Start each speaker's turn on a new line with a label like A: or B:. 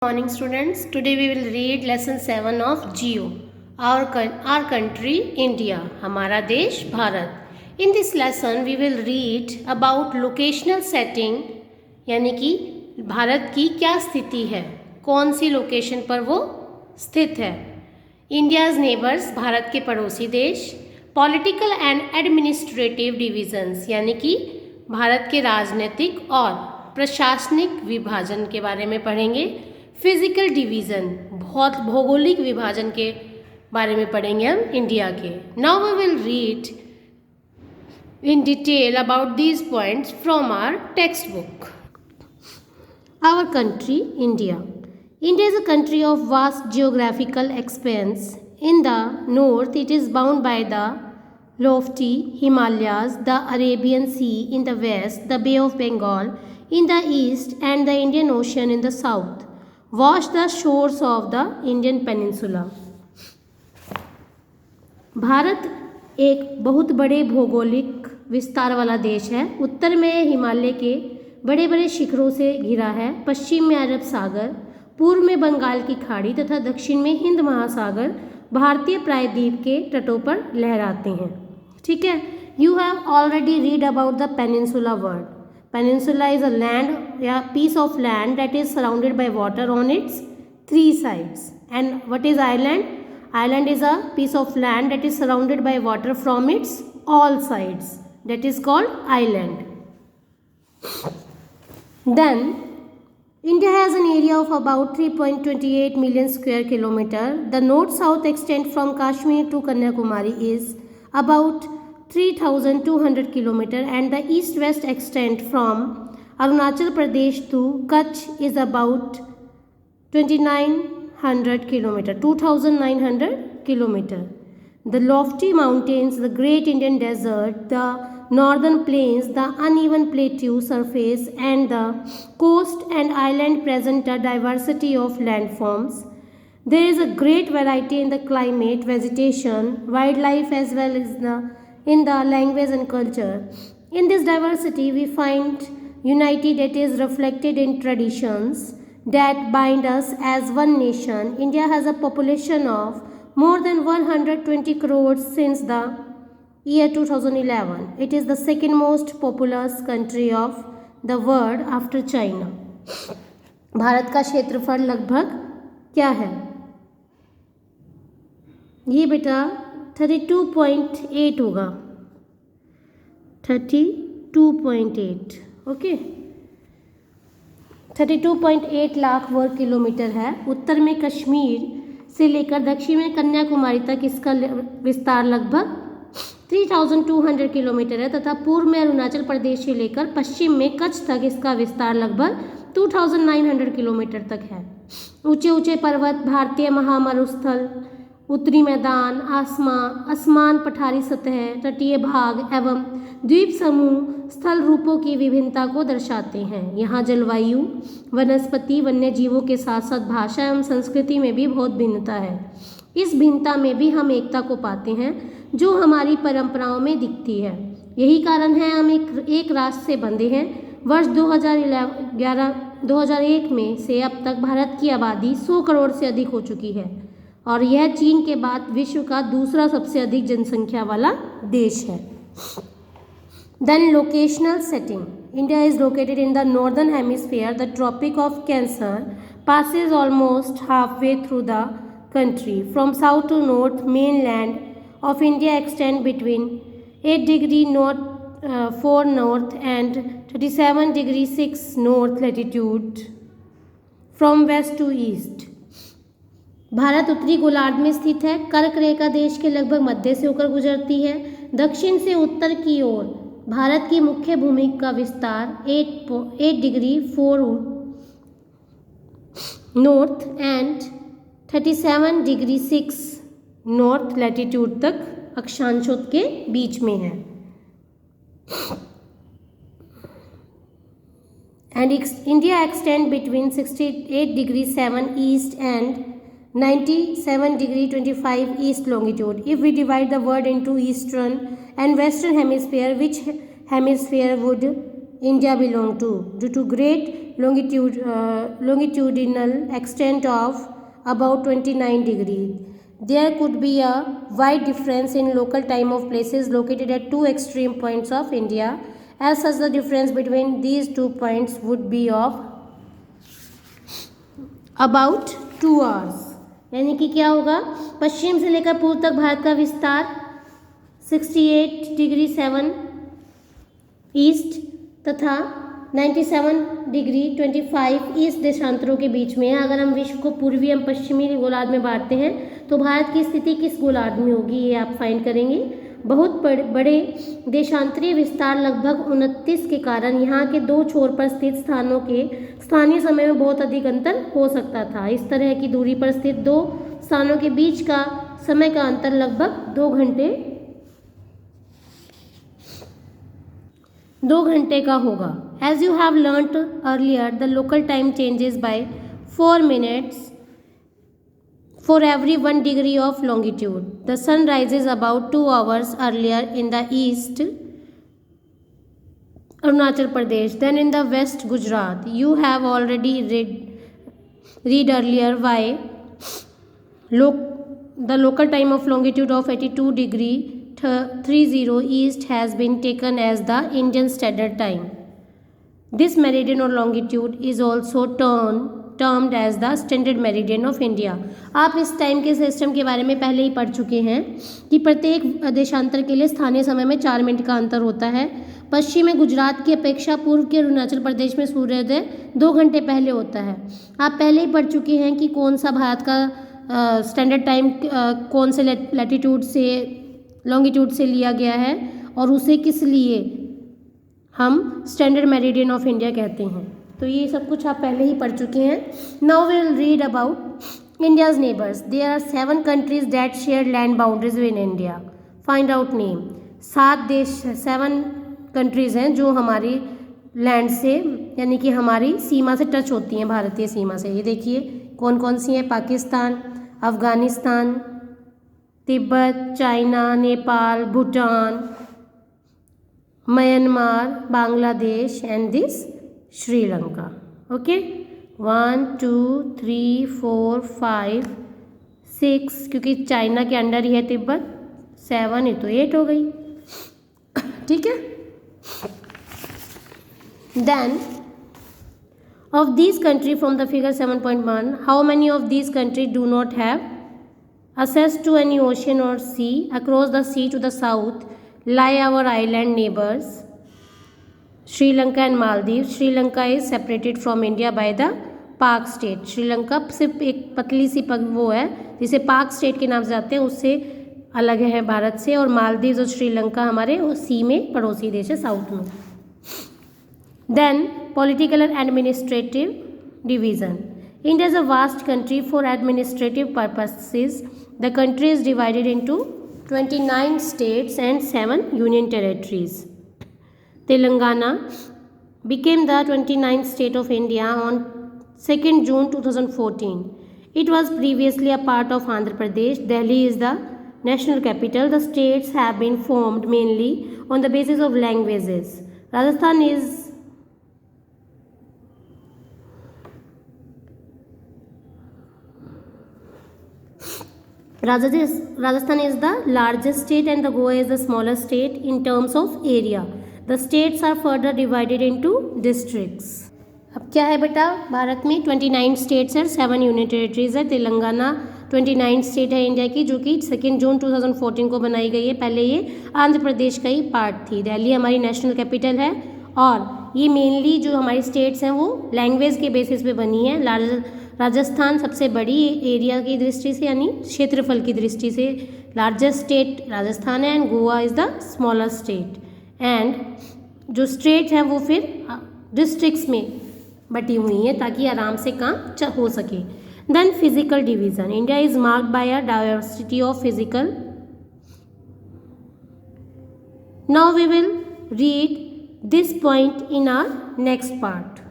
A: Morning students, today we will read lesson 7 of Geo. Our country India, हमारा देश Bharat. In this lesson we will read about locational setting, यानी कि भारत की क्या स्थिति है, कौन सी लोकेशन पर वो स्थित है. India's neighbors, भारत के पड़ोसी देश. Political and administrative divisions, यानी कि भारत के राजनीतिक और प्रशासनिक विभाजन के बारे में पढ़ेंगे. फिजिकल डिवीज़न, बहुत भौगोलिक विभाजन के बारे में पढ़ेंगे हम इंडिया के. Now we will read in detail about these points from our textbook. Our country India. India is a country of vast geographical expanse. In the north it is bound by the lofty Himalayas, the Arabian Sea in the west, the Bay of Bengal in the east, and the Indian Ocean in the south. Wash the shores of the Indian Peninsula. Bharat एक बहुत बड़े भौगोलिक विस्तार वाला देश है. उत्तर में हिमालय के बड़े बड़े शिखरों से घिरा है, पश्चिम में अरब सागर, पूर्व में बंगाल की खाड़ी तथा दक्षिण में हिंद महासागर भारतीय प्रायद्वीप के तटों पर लहराते हैं. ठीक है. You have already read about the peninsula word. Peninsula is a land, piece of land that is surrounded by water on its three sides. And what is island? Island is a piece of land that is surrounded by water from its all sides. That is called island. Then, India has an area of about 3.28 million square kilometer. The north-south extent from Kashmir to Kanyakumari is about 3,200 km and the east-west extent from Arunachal Pradesh to Kutch is about 2,900 km. 2,900 km. The lofty mountains, the great Indian desert, the northern plains, the uneven plateau surface and the coast and island present a diversity of landforms. There is a great variety in the climate, vegetation, wildlife as well as in the language and culture. In this diversity, we find unity that is reflected in traditions that bind us as one nation. India has a population of more than 120 crores since the year 2011. It is the second most populous country of the world after China. Bharat का क्षेत्रफल लगभग क्या है? ये बेटा 32.8 होगा. 32.8. Okay. 32.8 lakh वर्ग kilometre है. उत्तर में कश्मीर से लेकर दक्षिण में कन्याकुमारी तक इसका विस्तार लगभग 3,200 किलोमीटर है तथा पूर्व में अरुणाचल प्रदेश से लेकर पश्चिम में कच्छ तक इसका विस्तार लगभग 2,900 किलोमीटर तक है. ऊंचे ऊंचे पर्वत, भारतीय महामरुस्थल, उत्तरी मैदान, आसमान, पठारी सतह, तटीय भाग एवं द्वीप समूह स्थल रूपों की विभिन्नता को दर्शाते हैं. यहाँ जलवायु, वनस्पति, वन्य जीवों के साथ साथ भाषा एवं संस्कृति में भी बहुत भिन्नता है. इस भिन्नता में भी हम एकता को पाते हैं जो हमारी परंपराओं में दिखती है. यही कारण है हम एक राष्ट्र से बंधे हैं. वर्ष 2001 में से अब तक भारत की आबादी 100 करोड़ से अधिक हो चुकी है और यह चीन के बाद विश्व का दूसरा सबसे अधिक जनसंख्या वाला देश है. Then locational setting. India is located in the northern hemisphere. The Tropic of Cancer passes almost halfway through the country. From south to north, mainland of India extend between 8 degree north 4 north and 37 degree 6 north latitude from west to east. Bharat उत्तरी गोलार्ध में स्थित है. कर्क रेखा देश के लगभग मध्य से होकर गुजरती है. दक्षिण से उत्तर की ओर भारत की मुख्य भूमि का विस्तार 8 degree 4 north and 37 degree 6 north latitude तक अक्षांशों के बीच में है. And India extend between 68 degree 7 east and 97 degree 25 east longitude. If we divide the world into eastern and western hemisphere, which hemisphere would India belong to? Due to great longitudinal extent of about 29 degree. There could be a wide difference in local time of places located at two extreme points of India. As such, the difference between these 2 points would be of about 2 hours. यानी कि क्या होगा, पश्चिम से लेकर पूर्व तक भारत का विस्तार 68 डिग्री 7 ईस्ट तथा 97 डिग्री 25 ईस्ट देशांतरों के बीच में है। अगर हम विश्व को पूर्वी एवं पश्चिमी गोलार्ध में बांटते हैं तो भारत की स्थिति किस गोलार्ध में होगी, ये आप फाइंड करेंगे। बहुत बड़े देशांतरीय विस्तार लगभग 29 के कारण यहाँ के दो छोर पर स्थित स्थानों के स्थानीय समय में बहुत अधिक अंतर हो सकता था। इस तरह की दूरी पर स्थित दो स्थानों के बीच का समय का अंतर लगभग 2 घंटे का होगा। As you have learnt earlier, the local time changes by 4 minutes for every 1 degree of longitude. The sun rises about 2 hours earlier in the east, Arunachal Pradesh, than in the west, Gujarat. You have already read earlier why the local time of longitude of 82 degree 30 east has been taken as the Indian Standard Time. This meridian or longitude is also termed as the Standard Meridian of India. आप इस time के system के बारे में पहले ही पढ़ चुके हैं कि प्रत्येक देशांतर के लिए स्थानीय समय में 4 मिनट का अंतर होता है। पश्चिम में गुजरात की अपेक्षा पूर्व के अरुणाचल प्रदेश में सूर्योदय 2 घंटे पहले होता है। आप पहले ही पढ़ चुके हैं कि कौन सा भारत का स्टैंडर्ड टाइम कौन से लैटिट्यूड से लॉन्गिट्यूड से लिया गया है और उसे किस लिए हम स्टैंडर्ड मेरिडियन ऑफ इंडिया कहते हैं। तो ये सब कुछ आप पहले ही पढ़ चुके हैं। Now we will read about India's neighbours. There are 7 countries that share land boundaries with India. Find out name. 7 countries हैं जो हमारी लैंड से यानी कि हमारी सीमा से टच होती हैं, भारतीय सीमा से। ये देखिए कौन कौन सी हैं। Pakistan, Afghanistan, Tibet, China, Nepal, Bhutan, Myanmar, Bangladesh and this Sri Lanka. Okay, 1 2 3 4 5 6, क्योंकि चाइना के अंडर ही है तिब्बत। 7 है तो 8 हो गई। ठीक है। Then of this country from the figure 7.1, how many of this country do not have access to any ocean or sea? Across the sea to the south lie our island neighbors Sri Lanka and Maldives. Sri Lanka is separated from India by the Pak state. Sri Lanka सिर्फ एक पतली सी वो है जिसे पाक state के नाम से जाते हैं, उससे अलग है भारत से। और मालदीव्स और श्रीलंका हमारे सी में पड़ोसी देश है, साउथ में। Then political and administrative division. India is a vast country. For administrative purposes, the country is divided into 29 states and 7 union territories. Telangana became the 29th state of India on 2nd June 2014. It was previously a part of Andhra Pradesh. Delhi is the national capital. The states have been formed mainly on the basis of languages. Rajasthan is the largest state and the Goa is the smallest state in terms of area. The states are further divided into districts. अब क्या है बेटा, भारत में 29 states है, 7 union territories है। Telangana 29 state है India की, जो कि 2 जून 2014 को बनाई गई है। पहले ये आंध्र प्रदेश का ही पार्ट थी। दिल्ली हमारी नेशनल कैपिटल है और ये मेनली जो हमारी स्टेट्स हैं वो लैंग्वेज के बेसिस पे बनी है। राजस्थान सबसे बड़ी एरिया की दृष्टि से यानी क्षेत्रफल की दृष्टि से लार्जेस्ट स्टेट राजस्थान है, and Goa is the smallest state. And जो स्टेट हैं वो फिर डिस्ट्रिक्ट्स में बटी हुई हैं ताकि आराम से काम हो सके। Then physical division. India is marked by a diversity of physical. Now we will read this point in our next part.